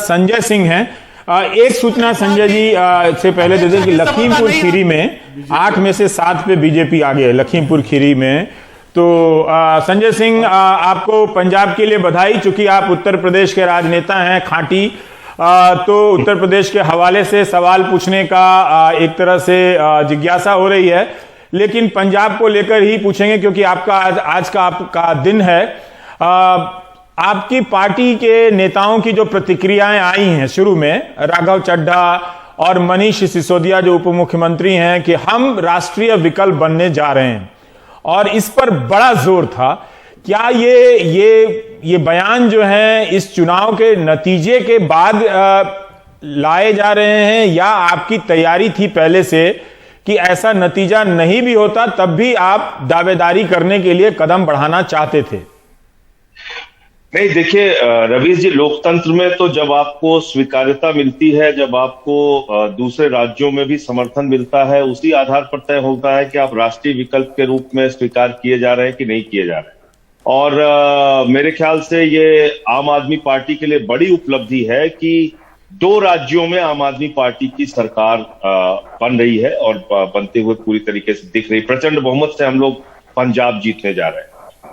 संजय सिंह हैं। एक सूचना संजय जी से पहले दे दें कि लखीमपुर खीरी में 8 में से 7 पे बीजेपी आगे है लखीमपुर खीरी में। तो संजय सिंह, आपको पंजाब के लिए बधाई, चूंकि आप उत्तर प्रदेश के राजनेता हैं खांटी, तो उत्तर प्रदेश के हवाले से सवाल पूछने का एक तरह से जिज्ञासा हो रही है, लेकिन पंजाब को लेकर ही पूछेंगे क्योंकि आपका आज का आपका दिन है। आपकी पार्टी के नेताओं की जो प्रतिक्रियाएं आई हैं शुरू में, राघव चड्ढा और मनीष सिसोदिया जो उप मुख्यमंत्री हैं, कि हम राष्ट्रीय विकल्प बनने जा रहे हैं और इस पर बड़ा जोर था। क्या ये बयान जो है इस चुनाव के नतीजे के बाद लाए जा रहे हैं, या आपकी तैयारी थी पहले से कि ऐसा नतीजा नहीं भी होता तब भी आप दावेदारी करने के लिए कदम बढ़ाना चाहते थे? नहीं, देखिए रवीश जी, लोकतंत्र में तो जब आपको स्वीकार्यता मिलती है, जब आपको दूसरे राज्यों में भी समर्थन मिलता है, उसी आधार पर तय होता है कि आप राष्ट्रीय विकल्प के रूप में स्वीकार किए जा रहे हैं कि नहीं किए जा रहे हैं। और मेरे ख्याल से ये आम आदमी पार्टी के लिए बड़ी उपलब्धि है कि 2 राज्यों में आम आदमी पार्टी की सरकार बन रही है और बनते हुए पूरी तरीके से दिख रही। प्रचंड बहुमत से हम लोग पंजाब जीतने जा रहे हैं।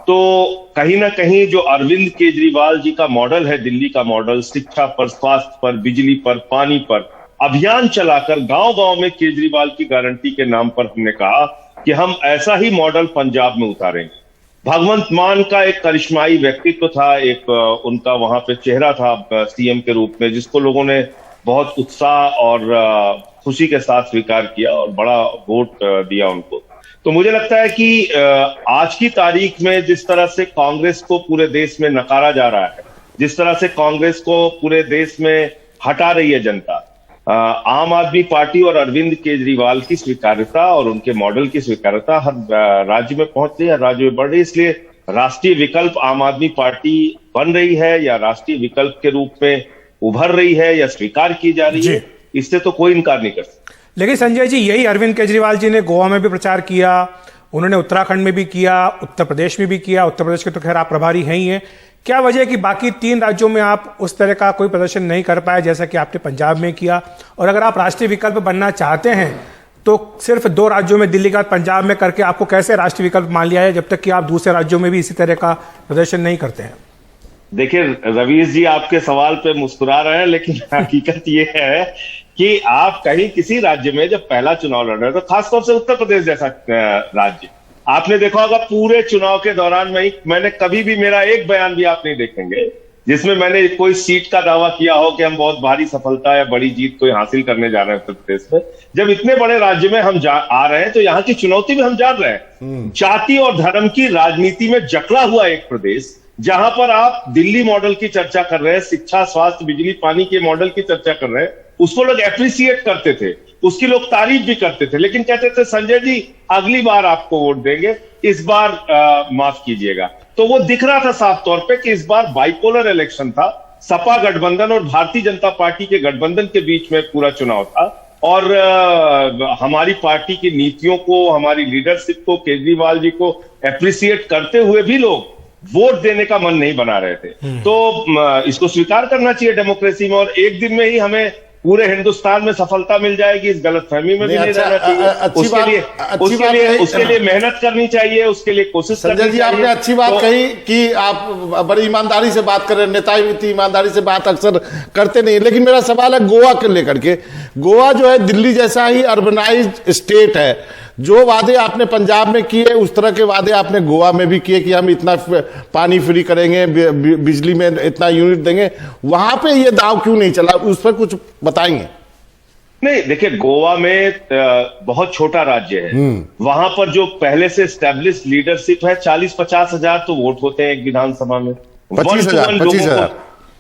तो कहीं ना कहीं जो अरविंद केजरीवाल जी का मॉडल है, दिल्ली का मॉडल, शिक्षा पर, स्वास्थ्य पर, बिजली पर, पानी पर अभियान चलाकर गांव गांव में केजरीवाल की गारंटी के नाम पर हमने कहा कि हम ऐसा ही मॉडल पंजाब में उतारेंगे। भगवंत मान का एक करिश्माई व्यक्तित्व था, एक उनका वहां पे चेहरा था सीएम के रूप में, जिसको लोगों ने बहुत उत्साह और खुशी के साथ स्वीकार किया और बड़ा वोट दिया उनको। तो मुझे लगता है कि आज की तारीख में जिस तरह से कांग्रेस को पूरे देश में नकारा जा रहा है, जिस तरह से कांग्रेस को पूरे देश में हटा रही है जनता, आम आदमी पार्टी और अरविंद केजरीवाल की स्वीकार्यता और उनके मॉडल की स्वीकार्यता हर राज्य में पहुंच रही है, हर राज्य में बढ़ रही है। इसलिए राष्ट्रीय विकल्प आम आदमी पार्टी बन रही है या राष्ट्रीय विकल्प के रूप में उभर रही है या स्वीकार की जा रही है, इससे तो कोई इनकार नहीं कर सकता। लेकिन संजय जी, यही अरविंद केजरीवाल जी ने गोवा में भी प्रचार किया, उन्होंने उत्तराखंड में भी किया, उत्तर प्रदेश में भी किया। उत्तर प्रदेश के तो खैर आप प्रभारी हैं ही हैं। क्या वजह है कि बाकी 3 राज्यों में आप उस तरह का कोई प्रदर्शन नहीं कर पाए जैसा कि आपने पंजाब में किया? और अगर आप राष्ट्रीय विकल्प बनना चाहते हैं तो सिर्फ 2 राज्यों में, दिल्ली का पंजाब में करके आपको कैसे राष्ट्रीय विकल्प मान लिया है, जब तक कि आप दूसरे राज्यों में भी इसी तरह का प्रदर्शन नहीं करते हैं? देखिए रवीश जी, आपके सवाल पे मुस्कुरा रहे हैं, लेकिन हकीकत ये है कि आप कहीं किसी राज्य में जब पहला चुनाव लड़ रहे हो, तो खासतौर से उत्तर प्रदेश जैसा राज्य, आपने देखा होगा पूरे चुनाव के दौरान मैंने कभी भी, मेरा एक बयान भी आप नहीं देखेंगे जिसमें मैंने कोई सीट का दावा किया हो कि हम बहुत भारी सफलता या बड़ी जीत कोई हासिल करने जा रहे हैं उत्तर प्रदेश में। जब इतने बड़े राज्य में हम आ रहे हैं तो यहाँ की चुनौती भी हम जान रहे हैं। जाति और धर्म की राजनीति में जकड़ा हुआ एक प्रदेश, जहां पर आप दिल्ली मॉडल की चर्चा कर रहे हैं, शिक्षा, स्वास्थ्य, बिजली, पानी के मॉडल की चर्चा कर रहे हैं, उसको लोग एप्रिसिएट करते थे, उसकी लोग तारीफ भी करते थे, लेकिन कहते थे संजय जी अगली बार आपको वोट देंगे, इस बार माफ कीजिएगा। तो वो दिख रहा था साफ तौर पे कि इस बार बाइपोलर इलेक्शन था, सपा गठबंधन और भारतीय जनता पार्टी के गठबंधन के बीच में पूरा चुनाव था। और हमारी पार्टी की नीतियों को, हमारी लीडरशिप को, केजरीवाल जी को एप्रिसिएट करते हुए भी लोग वोट देने का मन नहीं बना रहे थे। तो इसको स्वीकार करना चाहिए डेमोक्रेसी में, और एक दिन में ही हमें पूरे हिंदुस्तान में सफलता मिल जाएगी, इस गलतफहमी में भी नहीं रहना चाहिए। उसके लिए मेहनत करनी चाहिए, उसके लिए कोशिश करनी चाहिए। संजय जी, आपने अच्छी बात कही कि आप बड़ी ईमानदारी से बात कर रहे हैं, नेता इतनी ईमानदारी से बात अक्सर करते नहीं, लेकिन मेरा सवाल है गोवा के लेकर के। गोवा जो है दिल्ली जैसा ही अर्बनाइज्ड स्टेट है, जो वादे आपने पंजाब में किए उस तरह के वादे आपने गोवा में भी किए कि हम इतना पानी फ्री करेंगे, बिजली में इतना यूनिट देंगे। वहां पे ये दांव क्यों नहीं चला, उस पर कुछ बताएंगे? नहीं, देखिए गोवा में बहुत छोटा राज्य है, वहां पर जो पहले से एस्टेब्लिश लीडरशिप है, 40-50 हजार तो वोट होते हैं एक विधानसभा में।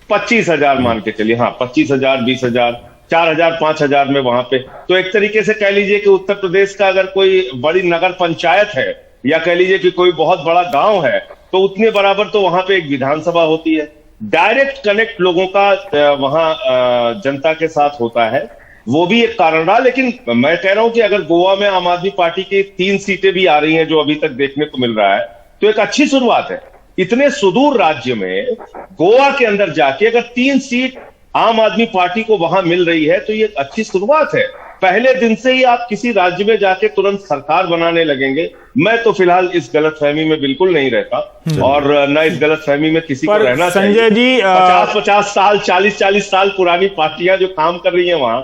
25,000 मान के चलिए, हाँ 25,000, 20,000, 4,000, 5,000 में वहां पे। तो एक तरीके से कह लीजिए कि उत्तर प्रदेश का अगर कोई बड़ी नगर पंचायत है या कह लीजिए कि कोई बहुत बड़ा गांव है, तो उतने बराबर तो वहां पे एक विधानसभा होती है। डायरेक्ट कनेक्ट लोगों का वहां जनता के साथ होता है, वो भी एक कारण रहा। लेकिन मैं कह रहा हूं कि अगर गोवा में आम आदमी पार्टी की 3 सीटें भी आ रही हैं, जो अभी तक देखने को मिल रहा है, तो एक अच्छी शुरुआत है। इतने सुदूर राज्य में गोवा के अंदर जाके अगर 3 सीट आम आदमी पार्टी को वहां मिल रही है, तो ये एक अच्छी शुरुआत है। पहले दिन से ही आप किसी राज्य में जाके तुरंत सरकार बनाने लगेंगे, मैं तो फिलहाल इस गलतफहमी में बिल्कुल नहीं रहता, और न इस गलतफहमी में किसी को रहना चाहिए। संजय जी 50-50 साल 40-40 साल पुरानी पार्टियां जो काम कर रही हैं वहां,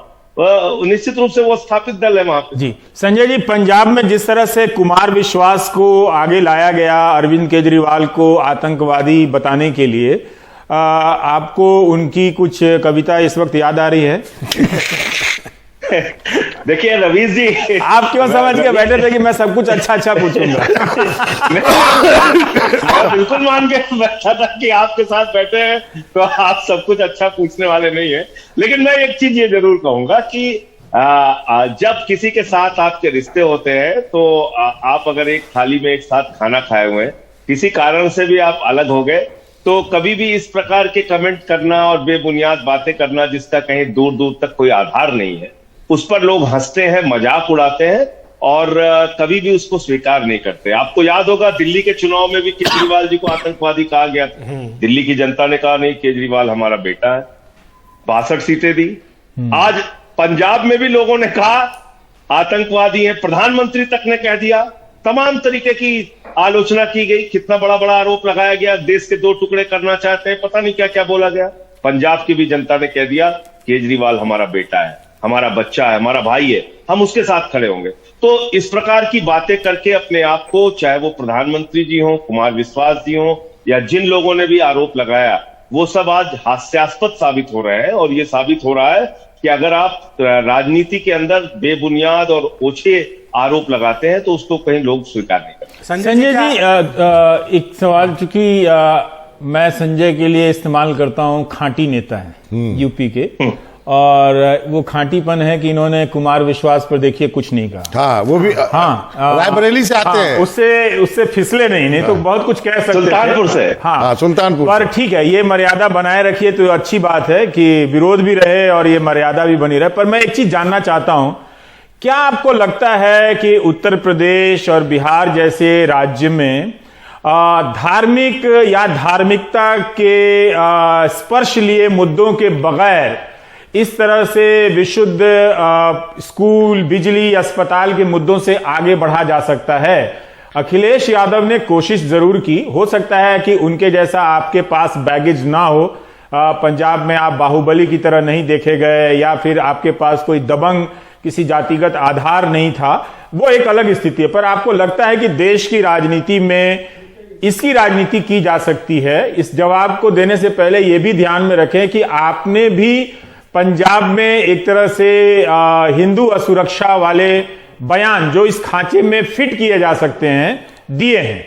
निश्चित रूप से वो स्थापित दल है वहां पे। जी संजय जी, पंजाब में जिस तरह से कुमार विश्वास को आगे लाया गया अरविंद केजरीवाल को आतंकवादी बताने के लिए, आपको उनकी कुछ कविता इस वक्त याद आ रही है? देखिए रवीश जी, आप क्यों समझ के बैठे थे कि मैं सब कुछ अच्छा पूछूंगा? मैं बिल्कुल मान के बैठा था कि आपके साथ बैठे हैं तो आप सब कुछ अच्छा पूछने वाले नहीं है। लेकिन मैं एक चीज ये जरूर कहूंगा कि जब किसी के साथ आपके रिश्ते होते हैं तो आप अगर एक थाली में एक साथ खाना खाए हुए हैं, किसी कारण से भी आप अलग हो गए, तो कभी भी इस प्रकार के कमेंट करना और बेबुनियाद बातें करना जिसका कहीं दूर दूर तक कोई आधार नहीं है, उस पर लोग हंसते हैं, मजाक उड़ाते हैं और कभी भी उसको स्वीकार नहीं करते। आपको याद होगा दिल्ली के चुनाव में भी केजरीवाल जी को आतंकवादी कहा गया था। दिल्ली की जनता ने कहा नहीं, केजरीवाल हमारा बेटा है, 62 सीटें दी। आज पंजाब में भी लोगों ने कहा आतंकवादी है, प्रधानमंत्री तक ने कह दिया, तमाम तरीके की आलोचना की गई, कितना बड़ा बड़ा आरोप लगाया गया, देश के 2 टुकड़े करना चाहते हैं, पता नहीं क्या क्या बोला गया। पंजाब की भी जनता ने कह दिया केजरीवाल हमारा बेटा है, हमारा बच्चा है, हमारा भाई है, हम उसके साथ खड़े होंगे। तो इस प्रकार की बातें करके अपने आप को, चाहे वो प्रधानमंत्री जी हो, कुमार विश्वास जी हो, या जिन लोगों ने भी आरोप लगाया, वो सब आज हास्यास्पद साबित हो रहे हैं। और ये साबित हो रहा है कि अगर आप राजनीति के अंदर बेबुनियाद और ओछे आरोप लगाते हैं तो उसको कहीं लोग स्वीकार नहीं करते। संजय जी एक सवाल, चूंकि मैं संजय के लिए इस्तेमाल करता हूं, खांटी नेता है यूपी के, और वो खांटीपन है कि इन्होंने कुमार विश्वास पर देखिए कुछ नहीं कहा। हाँ, वो भी रायबरेली से आते हैं, उससे फिसले नहीं तो बहुत कुछ कह सकते, सुल्तानपुर से। हाँ सुल्तानपुर पर ठीक है, ये मर्यादा बनाए रखिए तो अच्छी बात है कि विरोध भी रहे और ये मर्यादा भी बनी रहे। पर मैं एक चीज जानना चाहता हूं, क्या आपको लगता है कि उत्तर प्रदेश और बिहार जैसे राज्य में धार्मिक या धार्मिकता के स्पर्श लिए मुद्दों के बगैर इस तरह से विशुद्ध स्कूल, बिजली, अस्पताल के मुद्दों से आगे बढ़ा जा सकता है? अखिलेश यादव ने कोशिश जरूर की, हो सकता है कि उनके जैसा आपके पास बैगेज ना हो, पंजाब में आप बाहुबली की तरह नहीं देखे गए, या फिर आपके पास कोई दबंग किसी जातिगत आधार नहीं था, वो एक अलग स्थिति है। पर आपको लगता है कि देश की राजनीति में इसकी राजनीति की जा सकती है? इस जवाब को देने से पहले यह भी ध्यान में रखें कि आपने भी पंजाब में एक तरह से हिंदू असुरक्षा वाले बयान जो इस खांचे में फिट किए जा सकते हैं, दिए हैं।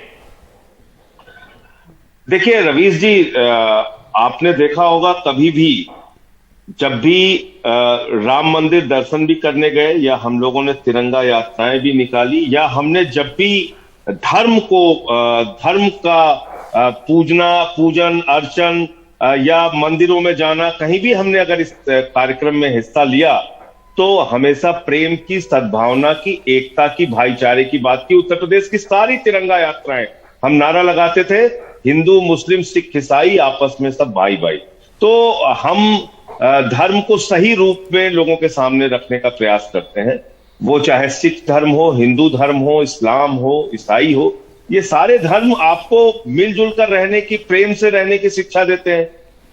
देखिए रवीश जी, आपने देखा होगा कभी भी जब भी राम मंदिर दर्शन भी करने गए, या हम लोगों ने तिरंगा यात्राएं भी निकाली, या हमने जब भी धर्म का पूजन अर्चन या मंदिरों में जाना, कहीं भी हमने अगर इस कार्यक्रम में हिस्सा लिया, तो हमेशा प्रेम की, सद्भावना की, एकता की, भाईचारे की बात की। उत्तर प्रदेश की सारी तिरंगा यात्राएं हम नारा लगाते थे, हिंदू, मुस्लिम, सिख, ईसाई आपस में सब भाई भाई। तो हम धर्म को सही रूप में लोगों के सामने रखने का प्रयास करते हैं। वो चाहे सिख धर्म हो, हिंदू धर्म हो, इस्लाम हो, ईसाई हो, ये सारे धर्म आपको मिलजुल कर रहने की, प्रेम से रहने की शिक्षा देते हैं।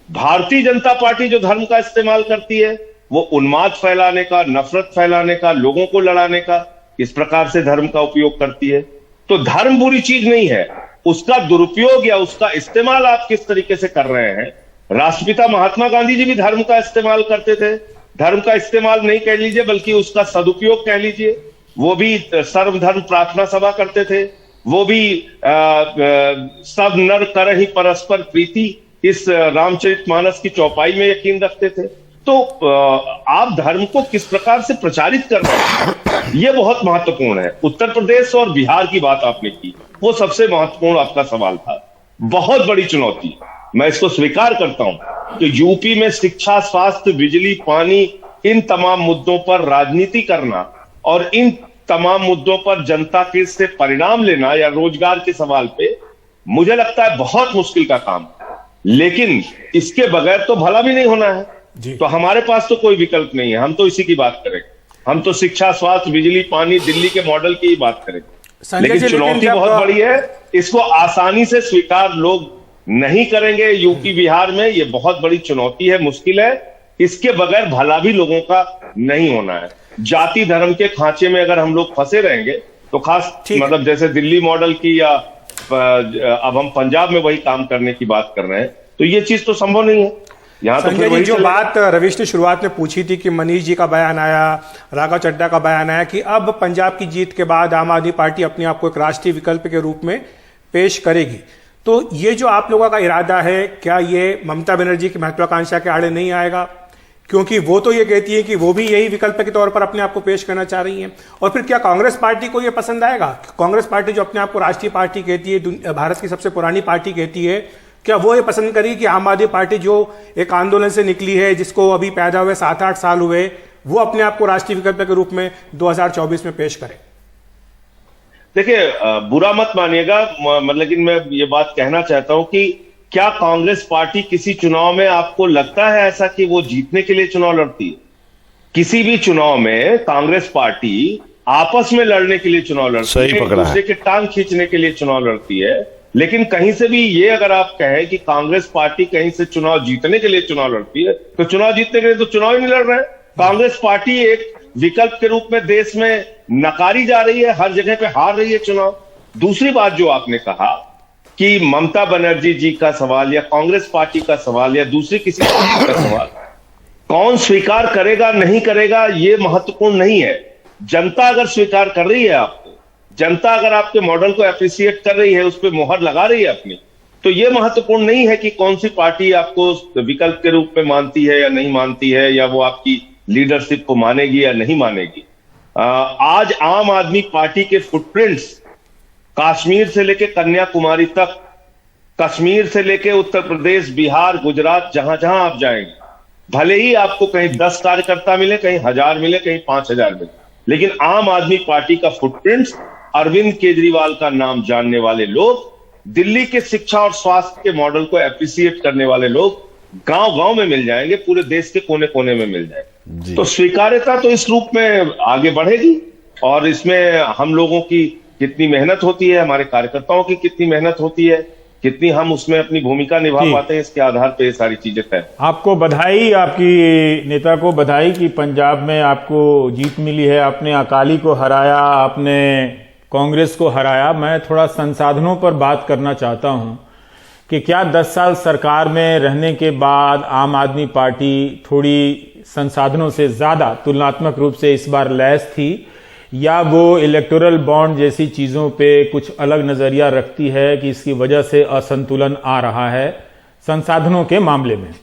भारतीय जनता पार्टी जो धर्म का इस्तेमाल करती है, वो उन्माद फैलाने का, नफरत फैलाने का, लोगों को लड़ाने का, इस प्रकार से धर्म का उपयोग करती है। तो धर्म बुरी चीज नहीं है, उसका दुरुपयोग या उसका इस्तेमाल आप किस तरीके से कर रहे हैं। राष्ट्रपिता महात्मा गांधी जी भी धर्म का इस्तेमाल करते थे। धर्म का इस्तेमाल नहीं कह लीजिए बल्कि उसका सदुपयोग कह लीजिए। वो भी सर्वधर्म प्रार्थना सभा करते थे, वो भी सब नर कर ही परस्पर प्रीति, इस रामचरितमानस की चौपाई में यकीन रखते थे। तो आप धर्म को किस प्रकार से प्रचारित कर रहे हैं, ये बहुत महत्वपूर्ण है। उत्तर प्रदेश और बिहार की बात आपने की, वो सबसे महत्वपूर्ण आपका सवाल था। बहुत बड़ी चुनौती, मैं इसको स्वीकार करता हूं कि यूपी में शिक्षा, स्वास्थ्य, बिजली, पानी, इन तमाम मुद्दों पर राजनीति करना और इन तमाम मुद्दों पर जनता के से परिणाम लेना, या रोजगार के सवाल पे, मुझे लगता है बहुत मुश्किल का काम। लेकिन इसके बगैर तो भला भी नहीं होना है। तो हमारे पास तो कोई विकल्प नहीं है, हम तो इसी की बात करेंगे। हम तो शिक्षा, स्वास्थ्य, बिजली, पानी, दिल्ली के मॉडल की ही बात करेंगे। लेकिन चुनौती बहुत बड़ी है, इसको आसानी से स्वीकार लोग नहीं करेंगे। यूपी बिहार में ये बहुत बड़ी चुनौती है, मुश्किल है। इसके बगैर भला भी लोगों का नहीं होना है। जाति धर्म के खांचे में अगर हम लोग फंसे रहेंगे तो खास मतलब जैसे दिल्ली मॉडल की या अब हम पंजाब में वही काम करने की बात कर रहे हैं, तो ये चीज तो संभव नहीं है। यहाँ तो संजय जी, जो बात रवीश ने शुरुआत में पूछी थी कि मनीष जी का बयान आया, राघव चड्ढा का बयान आया कि अब पंजाब की जीत के बाद आम आदमी पार्टी अपने आप को एक राष्ट्रीय विकल्प के रूप में पेश करेगी, तो ये जो आप लोगों का इरादा है, क्या ये ममता बनर्जी की महत्वाकांक्षा के आड़े नहीं आएगा? क्योंकि वो तो ये कहती है कि वो भी यही विकल्प के तौर पर अपने आप को पेश करना चाह रही हैं। और फिर क्या कांग्रेस पार्टी को ये पसंद आएगा? कांग्रेस पार्टी जो अपने आप को राष्ट्रीय पार्टी कहती है, भारत की सबसे पुरानी पार्टी कहती है, क्या वो ये पसंद करेगी कि आम आदमी पार्टी जो एक आंदोलन से निकली है, जिसको अभी पैदा हुए 7-8 साल हुए, वो अपने आप को राष्ट्रीय विकल्प के रूप में 2024 में पेश करे? देखिए, बुरा मत मानिएगा, लेकिन मैं ये बात कहना चाहता हूं कि क्या कांग्रेस पार्टी किसी चुनाव में आपको लगता है ऐसा कि वो जीतने के लिए चुनाव लड़ती है? किसी भी चुनाव में कांग्रेस पार्टी आपस में लड़ने के लिए चुनाव लड़ती है, एक दूसरे के टांग खींचने के लिए चुनाव लड़ती है। लेकिन कहीं से भी ये अगर आप कहें कि कांग्रेस पार्टी कहीं से चुनाव जीतने के लिए चुनाव लड़ती है, तो चुनाव जीतने के लिए तो चुनाव ही नहीं लड़ रहे हैं। कांग्रेस पार्टी एक विकल्प के रूप में देश में नकारी जा रही है, हर जगह पे हार रही है चुनाव। दूसरी बात जो आपने कहा कि ममता बनर्जी जी का सवाल या कांग्रेस पार्टी का सवाल या दूसरी किसी पार्टी का सवाल, कौन स्वीकार करेगा नहीं करेगा ये महत्वपूर्ण नहीं है। जनता अगर स्वीकार कर रही है आपको, जनता अगर आपके मॉडल को एप्रिशिएट कर रही है, उस पर मोहर लगा रही है अपनी, तो ये महत्वपूर्ण नहीं है कि कौन सी पार्टी आपको विकल्प के रूप में मानती है या नहीं मानती है, या वो आपकी लीडरशिप को मानेगी या नहीं मानेगी। आज आम आदमी पार्टी के फुटप्रिंट्स कश्मीर से लेके कन्याकुमारी तक, कश्मीर से लेके उत्तर प्रदेश, बिहार, गुजरात, जहां जहां आप जाएंगे, भले ही आपको कहीं 10 कार्यकर्ता मिले, कहीं 1000 मिले, कहीं 5000 मिले, लेकिन आम आदमी पार्टी का फुटप्रिंट्स, अरविंद केजरीवाल का नाम जानने वाले लोग, दिल्ली के शिक्षा और स्वास्थ्य के मॉडल को एप्रिशिएट करने वाले लोग गांव गांव में मिल जाएंगे, पूरे देश के कोने कोने में मिल जाएंगे। तो स्वीकार्यता तो इस रूप में आगे बढ़ेगी, और इसमें हम लोगों की कितनी मेहनत होती है, हमारे कार्यकर्ताओं की कितनी मेहनत होती है, कितनी हम उसमें अपनी भूमिका निभा पाते हैं, इसके आधार पे ये सारी चीजें तय। आपको बधाई, आपकी नेता को बधाई कि पंजाब में आपको जीत मिली है। आपने अकाली को हराया, आपने कांग्रेस को हराया। मैं थोड़ा संसाधनों पर बात करना चाहता हूं कि क्या 10 साल सरकार में रहने के बाद आम आदमी पार्टी थोड़ी संसाधनों से ज्यादा तुलनात्मक रूप से इस बार लैस थी, या वो इलेक्टोरल बॉन्ड जैसी चीजों पे कुछ अलग नजरिया रखती है कि इसकी वजह से असंतुलन आ रहा है संसाधनों के मामले में?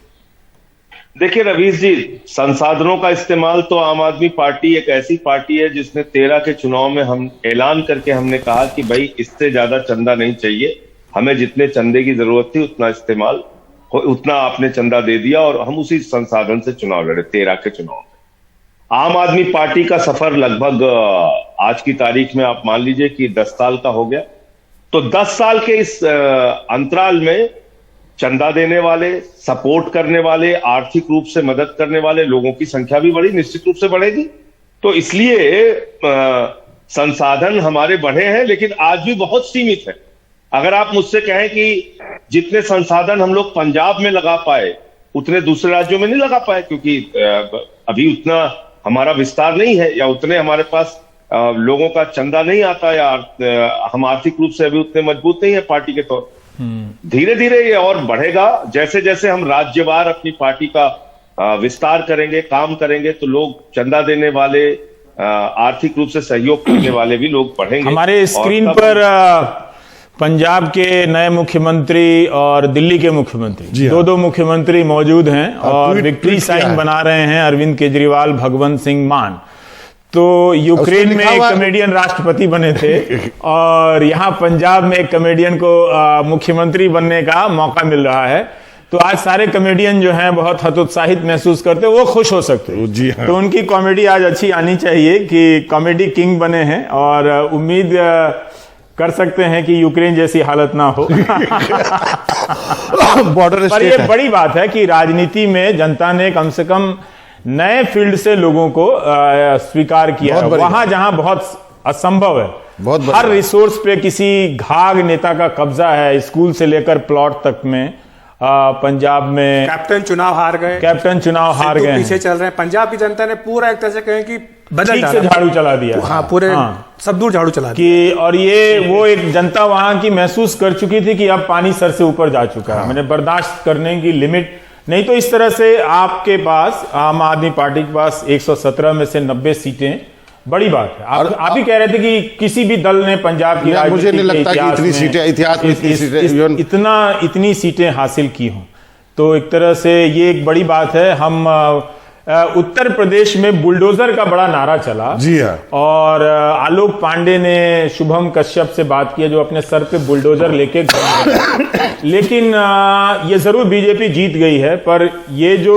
देखिए रवीश जी, संसाधनों का इस्तेमाल तो आम आदमी पार्टी एक ऐसी पार्टी है जिसने 13 के चुनाव में हम ऐलान करके हमने कहा कि भाई इससे ज्यादा चंदा नहीं चाहिए, हमें जितने चंदे की जरूरत थी उतना इस्तेमाल, उतना आपने चंदा दे दिया, और हम उसी संसाधन से चुनाव लड़े 13 के चुनाव में। आम आदमी पार्टी का सफर लगभग आज की तारीख में आप मान लीजिए कि 10 साल का हो गया। तो 10 साल के इस अंतराल में चंदा देने वाले, सपोर्ट करने वाले, आर्थिक रूप से मदद करने वाले लोगों की संख्या भी बड़ी निश्चित रूप से बढ़ेगी। तो इसलिए संसाधन हमारे बढ़े हैं, लेकिन आज भी बहुत सीमित है। अगर आप मुझसे कहें कि जितने संसाधन हम लोग पंजाब में लगा पाए उतने दूसरे राज्यों में नहीं लगा पाए, क्योंकि अभी उतना हमारा विस्तार नहीं है, या उतने हमारे पास लोगों का चंदा नहीं आता, या हम आर्थिक रूप से अभी उतने मजबूत नहीं है पार्टी के तौर। धीरे धीरे ये और बढ़ेगा। जैसे जैसे हम राज्यवार अपनी पार्टी का विस्तार करेंगे, काम करेंगे, तो लोग चंदा देने वाले, आर्थिक रूप से सहयोग करने वाले भी लोग बढ़ेंगे। हमारे स्क्रीन पर पंजाब के नए मुख्यमंत्री और दिल्ली के मुख्यमंत्री, दो मुख्यमंत्री मौजूद हैं और विक्ट्री साइन बना रहे हैं अरविंद केजरीवाल, भगवंत सिंह मान। तो यूक्रेन में एक कॉमेडियन राष्ट्रपति बने थे और यहाँ पंजाब में एक कॉमेडियन को मुख्यमंत्री बनने का मौका मिल रहा है। तो आज सारे कॉमेडियन जो हैं बहुत हतोत्साहित महसूस करते, वो खुश हो सकते जी हाँ। तो उनकी कॉमेडी आज अच्छी आनी चाहिए कि कॉमेडी किंग बने हैं, और उम्मीद कर सकते हैं कि यूक्रेन जैसी हालत ना हो। बॉर्डर पर ये बड़ी बात है कि राजनीति में जनता ने कम से कम नए फील्ड से लोगों को स्वीकार किया है। वहां जहां बहुत असंभव है, हर रिसोर्स पे किसी घाघ नेता का कब्जा है, स्कूल से लेकर प्लॉट तक में। पंजाब में कैप्टन चुनाव हार गए, पीछे चल रहे हैं। पंजाब की जनता ने पूरा एक तरह से कहें कि ठीक से झाड़ू चला दिया। हाँ, पूरे सब दूर झाड़ू चला कि और ये वो एक जनता वहां की महसूस कर चुकी थी कि अब पानी सर से ऊपर जा चुका है, मैंने बर्दाश्त करने की लिमिट नहीं। तो इस तरह से आपके पास, आम आदमी पार्टी के पास 117 में से 90 सीटें बड़ी बात है। आप ही कह रहे थे कि किसी भी दल ने पंजाब की मुझे नहीं लगता कि इतनी सीटें इतिहास में इतनी सीटें हासिल की हों। तो एक तरह से ये एक बड़ी बात है। हम उत्तर प्रदेश में बुलडोजर का बड़ा नारा चला। जी हाँ। और आलोक पांडे ने शुभम कश्यप से बात की जो अपने सर पे बुलडोजर लेके लेकिन ये जरूर बीजेपी जीत गई है, पर ये जो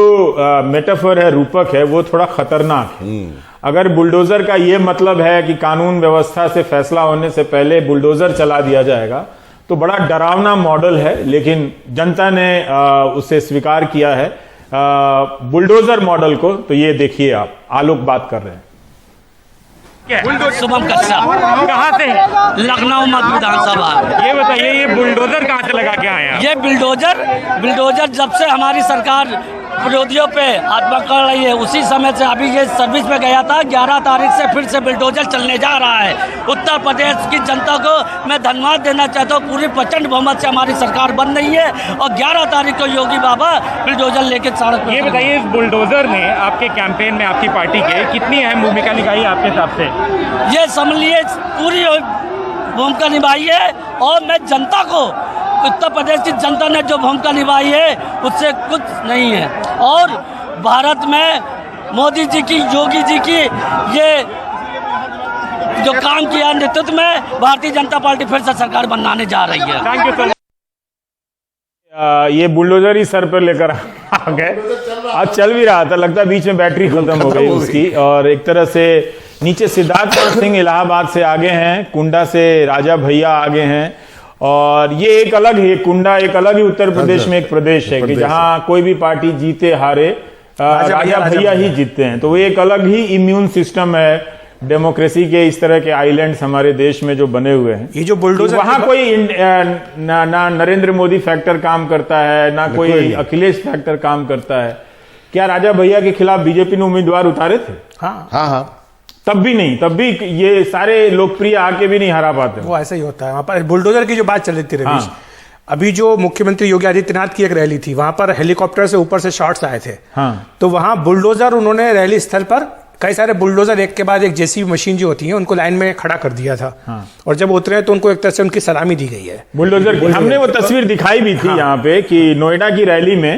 मेटाफर है, रूपक है, वो थोड़ा खतरनाक है। अगर बुलडोजर का ये मतलब है कि कानून व्यवस्था से फैसला होने से पहले बुलडोजर चला दिया जाएगा, तो बड़ा डरावना मॉडल है। लेकिन जनता ने उसे स्वीकार किया है, बुलडोजर मॉडल को। तो ये देखिए, आप आलोक बात कर रहे हैं। शुभम कश्यप कहाँ से? लखनऊ मध्य विधानसभा। ये बताइए, ये बुलडोजर कहाँ से लगा के आए हैं? ये बिल्डोजर जब से हमारी सरकार विरोधियों पे हाथ पकड़ रही है, उसी समय से अभी ये सर्विस में गया था। 11 तारीख से फिर से बिल्डोजर चलने जा रहा है। उत्तर प्रदेश की जनता को मैं धन्यवाद देना चाहता हूँ, पूरी प्रचंड बहुमत से हमारी सरकार बन रही है और 11 तारीख को योगी बाबा बिल्डोजर लेके सड़क पे। ये बताइए, इस बुलडोजर ने आपके कैंपेन में आपकी पार्टी के कितनी अहम भूमिका निभाई आपके हिसाब से? ये समझिए पूरी भूमिका निभाई है। और मैं जनता को, उत्तर प्रदेश की जनता ने जो भूमिका निभाई है उससे कुछ नहीं है। और भारत में मोदी जी की, योगी जी की ये जो काम किया नेतृत्व में, भारतीय जनता पार्टी फिर से सरकार बनाने जा रही है। Thank you so much. ये बुलडोजर ही सर पर लेकर आ गए। आज चल भी रहा था, लगता है बीच में बैटरी खत्म हो गई उसकी। और एक तरह से नीचे सिद्धार्थ सिंह इलाहाबाद से आगे हैं, कुंडा से राजा भैया आगे हैं। और ये एक अलग ही कुंडा, एक अलग ही उत्तर प्रदेश में एक प्रदेश है कि जहां कोई भी पार्टी जीते हारे राजा भैया ही जीतते हैं। तो वो एक अलग ही इम्यून सिस्टम है डेमोक्रेसी के। इस तरह के आइलैंड्स हमारे देश में जो बने हुए हैं, ये जो बुलडोजर, वहां कोई ना नरेंद्र मोदी फैक्टर काम करता है, ना कोई अखिलेश फैक्टर काम करता है। क्या राजा भैया के खिलाफ बीजेपी ने उम्मीदवार उतारे थे? हाँ। तब भी नहीं, तब भी ये सारे लोकप्रिय आके भी नहीं हरा पाते। वो ऐसा ही होता है। वहां पर बुलडोजर की जो बात चल रही थी रवीश, अभी जो मुख्यमंत्री योगी आदित्यनाथ की एक रैली थी, वहां पर हेलीकॉप्टर से ऊपर से शॉट्स आए थे। तो वहां बुलडोजर, उन्होंने रैली स्थल पर कई सारे बुलडोजर एक के बाद एक जेसीबी मशीन जो होती है उनको लाइन में खड़ा कर दिया था। और जब उतरे तो उनको एक तरह से उनकी सलामी दी गई है बुलडोजर की। हमने वो तस्वीर दिखाई भी थी यहाँ पे कि नोएडा की रैली में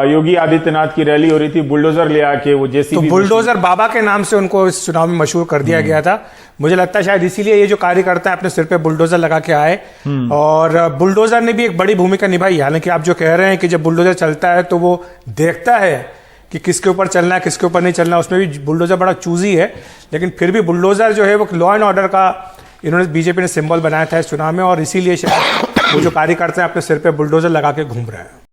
योगी आदित्यनाथ की रैली हो रही थी, बुलडोजर ले आके वो जेसीबी, तो बुलडोजर बाबा के नाम से उनको इस चुनाव में मशहूर कर दिया गया था। मुझे लगता है शायद इसीलिए ये जो कार्यकर्ता है अपने सिर पे बुलडोजर लगा के आए। और बुलडोजर ने भी एक बड़ी भूमिका निभाई। हालांकि आप जो कह रहे हैं कि जब बुलडोजर चलता है तो वो देखता है कि किसके ऊपर चलना है, किसके ऊपर नहीं चलना, उसमें भी बुलडोजर बड़ा चूजी है। लेकिन फिर भी बुलडोजर जो है वो लॉ एंड ऑर्डर का इन्होंने, बीजेपी ने सिंबल बनाया था इस चुनाव में। और इसीलिए शायद वो जो कार्यकर्ता है अपने सिर पे बुलडोजर लगा के घूम रहे हैं।